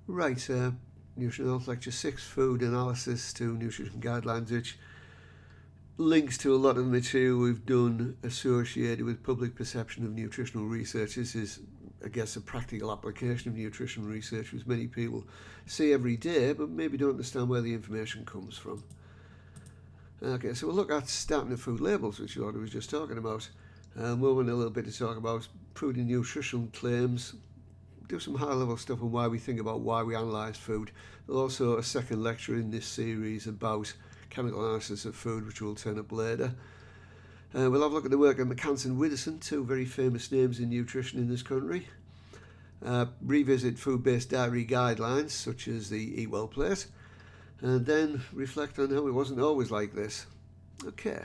Right, Nutrition Health Lecture 6, Food Analysis to Nutrition Guidelines, which links to a lot of the material we've done associated with public perception of nutritional research. This is, I guess, a practical application of nutritional research, which many people see every day, but maybe don't understand where the information comes from. Okay, so we'll look at starting at food labels, which I was just talking about. We'll want a little bit to talk about food and nutritional claims, do some high-level stuff on why we think about why we analyse food. There's also a second lecture in this series about chemical analysis of food, which will turn up later. We'll have a look at the work of McCants and Widdowson, two very famous names in nutrition in this country. Revisit food-based dietary guidelines, such as the Eat Well plate, and then reflect on how it wasn't always like this. Okay,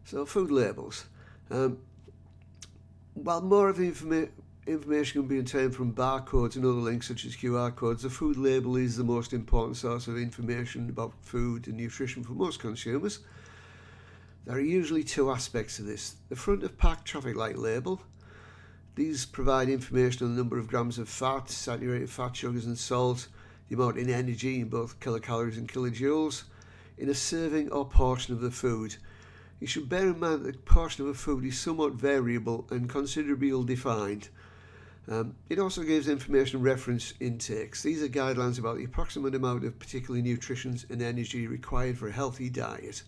so food labels. While more of the information can be obtained from barcodes and other links such as QR codes, the food label is the most important source of information about food and nutrition for most consumers. There are usually two aspects to this. The front of pack traffic light label. These provide information on the number of grams of fat, saturated fat, sugars and salt, the amount in energy in both kilocalories and kilojoules, in a serving or portion of the food. You should bear in mind that the portion of a food is somewhat variable and considerably ill-defined. It also gives information on reference intakes. These are guidelines about the approximate amount of particular nutrition and energy required for a healthy diet.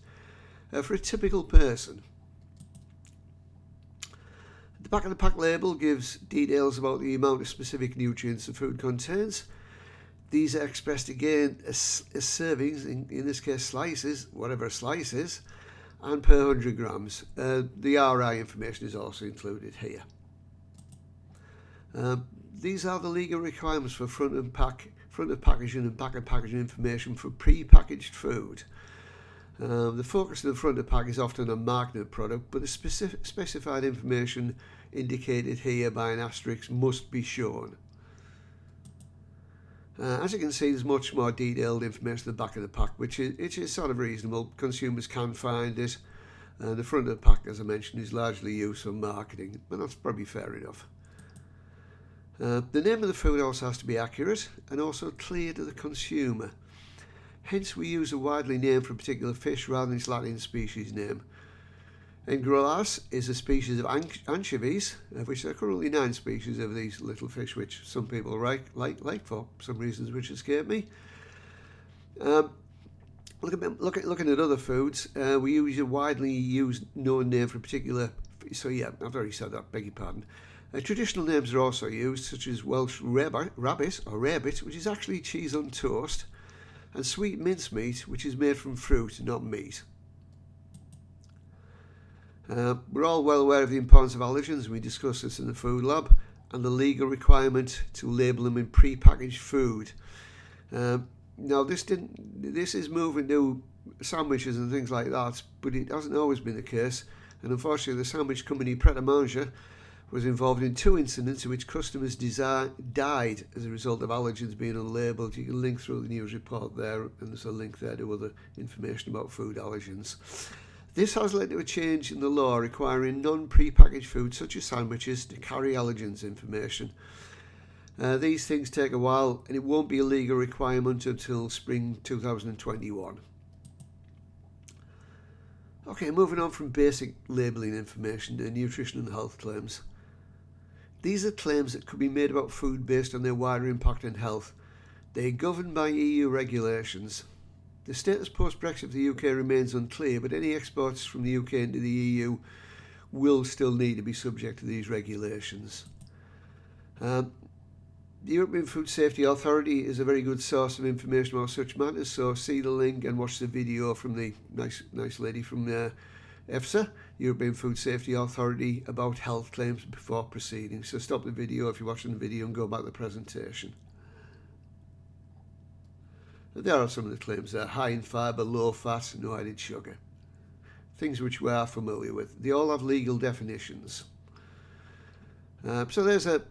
For a typical person. The back of the pack label gives details about the amount of specific nutrients the food contains. These are expressed again as servings, in this case slices, whatever a slice is, and per 100 grams. The RI information is also included here. These are the legal requirements for front of packaging and back of packaging information for pre-packaged food. The focus of the front of pack is often on marketed product, but the specified information indicated here by an asterisk must be shown. As you can see, there's much more detailed information at the back of the pack, which is sort of reasonable. Consumers can find it. The front of the pack, as I mentioned, is largely used for marketing, and that's probably fair enough. The name of the food also has to be accurate and also clear to the consumer. Hence, we use a widely name for a particular fish rather than its Latin species name. Engrollas is a species of anchovies, of which there are currently 9 species of these little fish, which some people like for some reasons which escape me. Looking at other foods, we use a widely used known name for a particular. So yeah, I've already said that. Beg your pardon. Traditional names are also used, such as Welsh rabbit, which is actually cheese on toast, and sweet mincemeat, which is made from fruit, not meat. We're all well aware of the importance of allergens. We discussed this in the food lab, and the legal requirement to label them in pre-packaged food. Now, this is moving to sandwiches and things like that, but it hasn't always been the case. And unfortunately, the sandwich company Pret a Manger was involved in 2 incidents in which customers died as a result of allergens being unlabelled. You can link through the news report there, and there's a link there to other information about food allergens. This has led to a change in the law requiring non-prepackaged foods such as sandwiches to carry allergens information. These things take a while, and it won't be a legal requirement until spring 2021. Okay, moving on from basic labelling information to nutrition and health claims. These are claims that could be made about food based on their wider impact on health. They are governed by EU regulations. The status post-Brexit of the UK remains unclear, but any exports from the UK into the EU will still need to be subject to these regulations. The European Food Safety Authority is a very good source of information about such matters, so see the link and watch the video from the nice lady from EFSA, European Food Safety Authority, about health claims before proceeding. So stop the video if you're watching the video and go back to the presentation. There are some of the claims there: high in fibre, low fat, no added sugar. Things which we are familiar with. They all have legal definitions. So there's the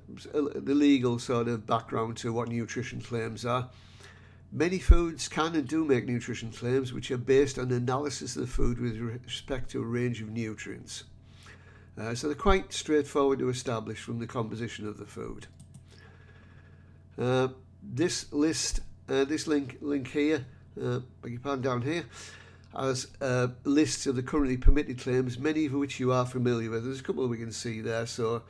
legal sort of background to what nutrition claims are. Many foods can and do make nutrition claims which are based on analysis of the food with respect to a range of nutrients. So they're quite straightforward to establish from the composition of the food. This list, this link here, beg your pardon, down here, has lists of the currently permitted claims, many of which you are familiar with. There's a couple we can see there. So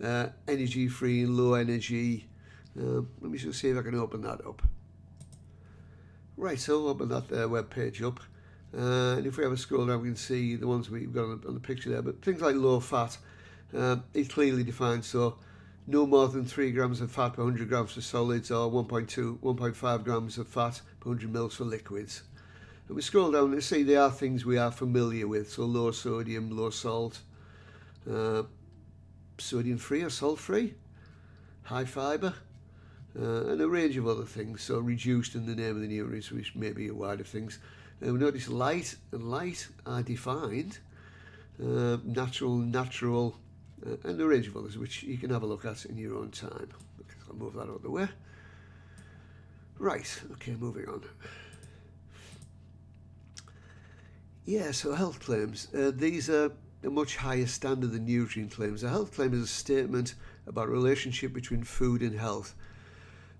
energy free and low energy. Let me just see if I can open that up. Right, so open that web page up. And if we have a scroll down, we can see the ones we've got on the picture there. But things like low fat, it's clearly defined. So no more than 3 grams of fat per 100 grams for solids, or 1.5 grams of fat per 100 mils for liquids. And we scroll down and see they are things we are familiar with. So low sodium, low salt, sodium free or salt free, high fibre, and a range of other things. So reduced in the name of the nutrients, which may be a wide of things. And we notice light and light are defined, natural, and a range of others, which you can have a look at in your own time. Okay, I'll move that out of the way. Right, okay, moving on. Yeah, so health claims. These are a much higher standard than nutrient claims. A health claim is a statement about a relationship between food and health.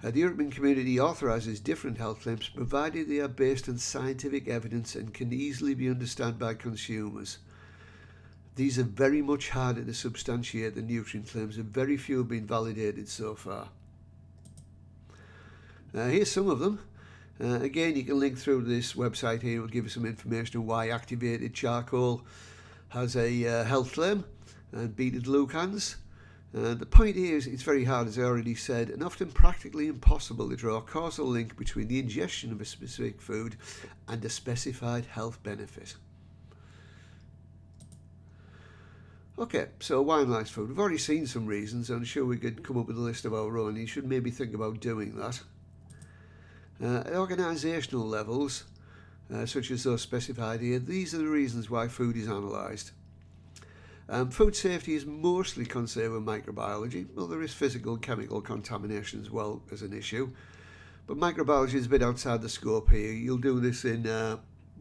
The European Community authorises different health claims provided they are based on scientific evidence and can easily be understood by consumers. These are very much harder to substantiate than nutrient claims, and very few have been validated so far. Here's some of them. Again, you can link through this website here. It will give you some information on why activated charcoal has a health claim, and beta-glucans. The point here is it's very hard, as I already said, and often practically impossible to draw a causal link between the ingestion of a specific food and a specified health benefit. Okay, so why analyse food? We've already seen some reasons. I'm sure we could come up with a list of our own. You should maybe think about doing that. At organisational levels, such as those specified here, these are the reasons why food is analysed. Food safety is mostly concerned with microbiology. Well, there is physical and chemical contamination as well as an issue, but microbiology is a bit outside the scope here. You'll do this in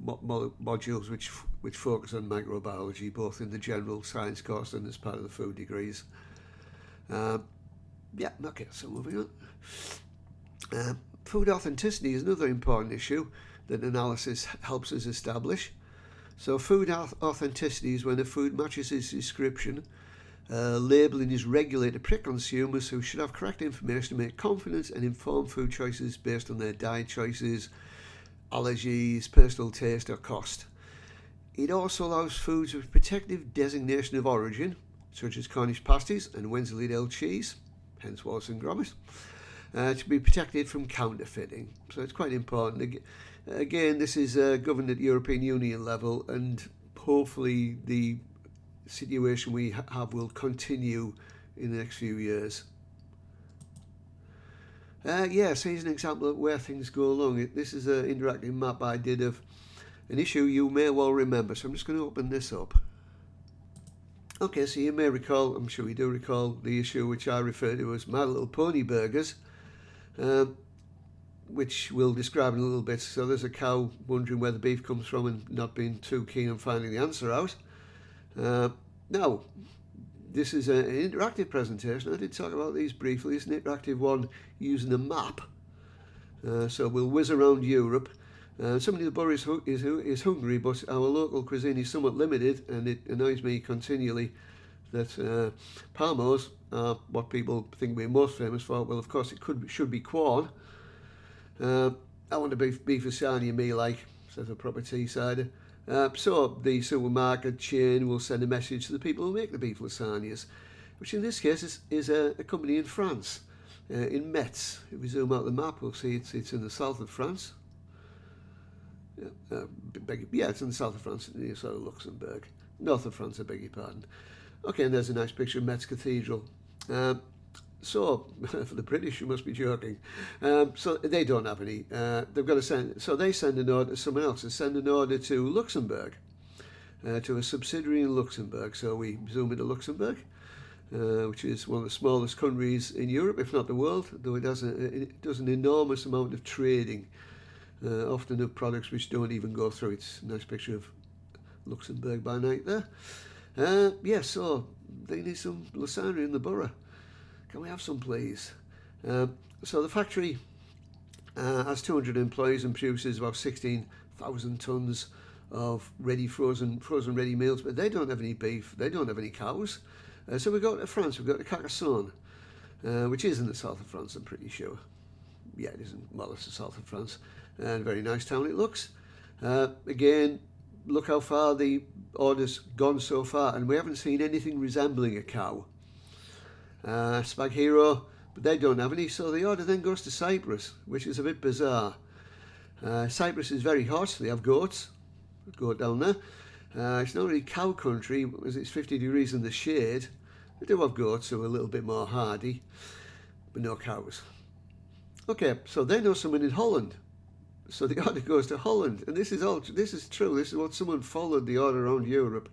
modules which focus on microbiology, both in the general science course and as part of the food degrees. Yeah, okay, so moving on. Food authenticity is another important issue that analysis helps us establish. So food authenticity is when a food matches its description. Labelling is regulated to protect consumers who should have correct information to make confident and informed food choices based on their diet choices, allergies, personal taste or cost. It also allows foods with protective designation of origin, such as Cornish pasties and Wensleydale cheese, hence Wallace and Gromit, to be protected from counterfeiting. So it's quite important. Again, this is governed at European Union level, and hopefully the situation we have will continue in the next few years. Yes, here's an example of where things go along. This is an interactive map I did of an issue you may well remember. So I'm just going to open this up. Okay, so you may recall, I'm sure you do recall, the issue which I refer to as My Little Pony burgers, which we'll describe in a little bit. So there's a cow wondering where the beef comes from and not being too keen on finding the answer out. Now, this is an interactive presentation. I did talk about these briefly. It's an interactive one using a map. So we'll whiz around Europe. Somebody at the borough is hungry, but our local cuisine is somewhat limited, and it annoys me continually that Palmos are what people think we're most famous for. Well, of course, should be Quorn. I want a beef lasagna, me like, says a proper Teessider. So the supermarket chain will send a message to the people who make the beef lasagnas, which in this case is a company in France, in Metz. If we zoom out the map, we'll see it's in the south of France. Yeah, it's in the south of France, near sort of Luxembourg. North of France, I beg your pardon. Okay, and there's a nice picture of Metz Cathedral. So, for the British, you must be joking. So they don't have any. They've got to send. So they send an order to someone else. They send an order to Luxembourg, to a subsidiary in Luxembourg. So we zoom into Luxembourg, which is one of the smallest countries in Europe, if not the world. Though it does an enormous amount of trading, often of products which don't even go through. It's a nice picture of Luxembourg by night there. Yeah, so they need some lasagna in the borough. Can we have some, please? So the factory has 200 employees and produces about 16,000 tonnes of frozen ready meals, but they don't have any beef, they don't have any cows. So we go to France, we go to Carcassonne, which is in the south of France, I'm pretty sure. Yeah, it isn't. Well, it's the south of France, and a very nice town it looks. Again, look how far the order's gone so far, and we haven't seen anything resembling a cow. Spag Hero, but they don't have any, so the order then goes to Cyprus, which is a bit bizarre. Cyprus is very hot, they have goats, goat down there. It's not really cow country, as it's 50 degrees in the shade. They do have goats who are a little bit more hardy, but no cows. Okay, so they know someone in Holland. So the order goes to Holland, and this is true. This is what someone followed the order around Europe.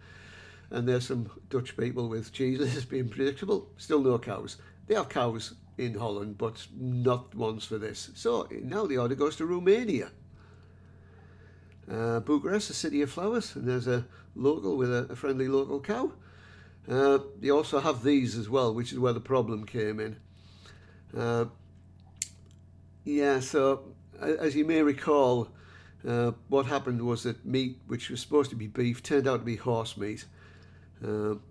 And there's some Dutch people with cheeses being predictable. Still no cows. They have cows in Holland, but not ones for this. So now the order goes to Romania. Bucharest, a city of flowers, and there's a local with a friendly local cow. They also have these as well, which is where the problem came in. Yeah, so as you may recall, what happened was that meat, which was supposed to be beef, turned out to be horse meat.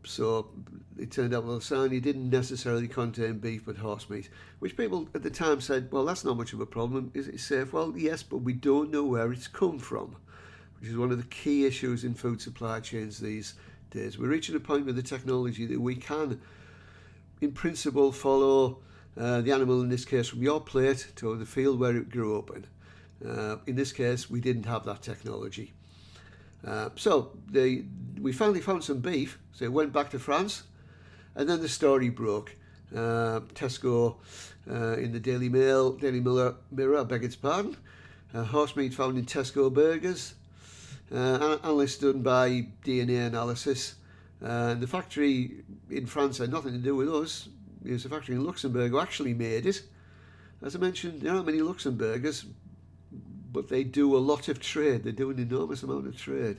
So it turned out, well, the lasagna didn't necessarily contain beef, but horse meat, which people at the time said, well, that's not much of a problem. Is it safe? Well, yes, but we don't know where it's come from, which is one of the key issues in food supply chains these days. We're reaching a point with the technology that we can, in principle, follow the animal, in this case, from your plate to the field where it grew up in. In this case, we didn't have that technology. So we finally found some beef, so it went back to France, and then the story broke. Tesco, in the Daily Mirror, I beg its pardon, horse meat found in Tesco burgers, analysis done by DNA analysis. The factory in France had nothing to do with us. It was a factory in Luxembourg who actually made it. As I mentioned, there aren't many Luxembourgers, but they do a lot of trade. They do an enormous amount of trade.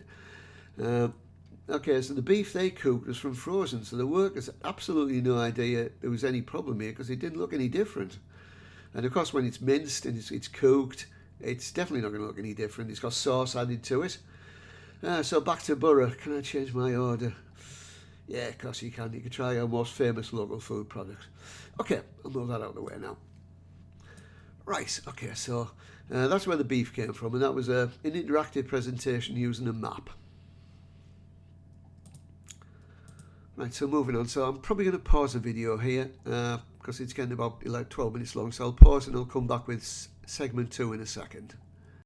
Okay, so the beef they cooked was from frozen, so the workers had absolutely no idea there was any problem here because it didn't look any different. And of course, when it's minced and it's cooked, it's definitely not going to look any different. It's got sauce added to it. So back to Borough. Can I change my order? Yeah, of course you can. You can try our most famous local food product. Okay, I'll move that out of the way now. Right, okay, so that's where the beef came from, and that was an interactive presentation using a map. Right, so moving on. So I'm probably going to pause the video here because it's getting about 12 minutes long, so I'll pause and I'll come back with segment 2 in a second.